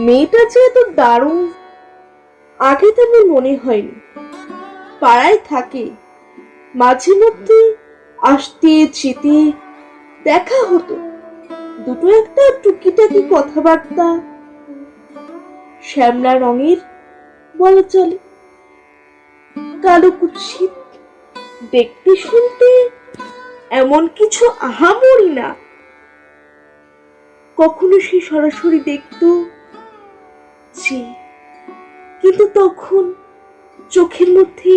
মেয়েটা যে এত দারুণ আগে তেমন মনে হয়নি। পাড়ায় থাকে, মাঝে মধ্যে আসতে যেতে দেখা হতো, দুটো একটা টুকিটাকি কথাবার্তা। শ্যামলা রঙের বলা চলে, কালো কুৎসিত, দেখতে শুনতে এমন কিছু আহামরি না। কখনো সে সরাসরি দেখতো, কিন্তু তখন চোখের মধ্যে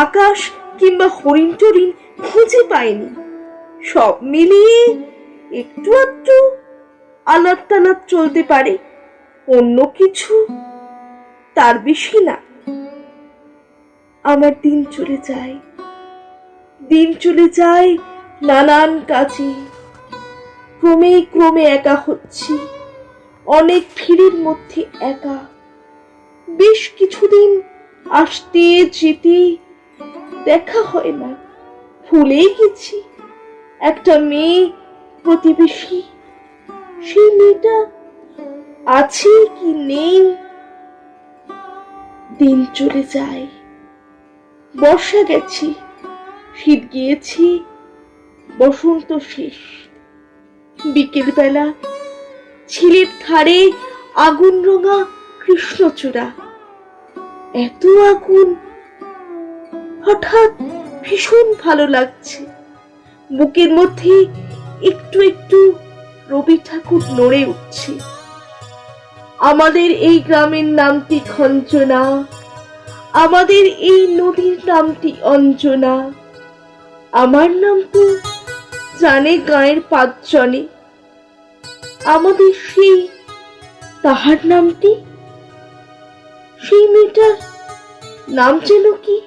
আকাশ কিংবা হরিণ টরিণ খুঁজে পায়নি। সব মিলিয়ে একটু একটু আলাপ টালাপ চলতে পারে, অন্য কিছু তার বেশি না। আমার দিন চলে যায় নানান কাজে। ক্রমে ক্রমে একা হচ্ছি, অনেক ভিড়ের মধ্যে একা। বেশ কিছুদিন আসতে যেতে দেখা হয় না, ভুলেই গেছি একটা মেয়ে প্রতিবেশী। সেই মেয়েটা আছে কি নেই। দিন চলে যায়, বর্ষা গেছি, শীত গিয়েছি, বসন্ত শেষ। বিকেল বেলা ঝিলের ধারে আগুন রঙা কৃষ্ণচূড়া, এত আগুন, হঠাৎ ভীষণ ভালো লাগছে। বুকের মধ্যে একটু একটু রবি ঠাকুর নড়ে উঠছে। আমাদের এই গ্রামের নামটি খঞ্জনা, আমাদের এই নদীর নামটি অঞ্জনা। আমার নাম তো জানে গাঁয়ের 5 জনে, আমাদের সেই তাহার নামটি, সেই মেয়েটার নাম যেন কি?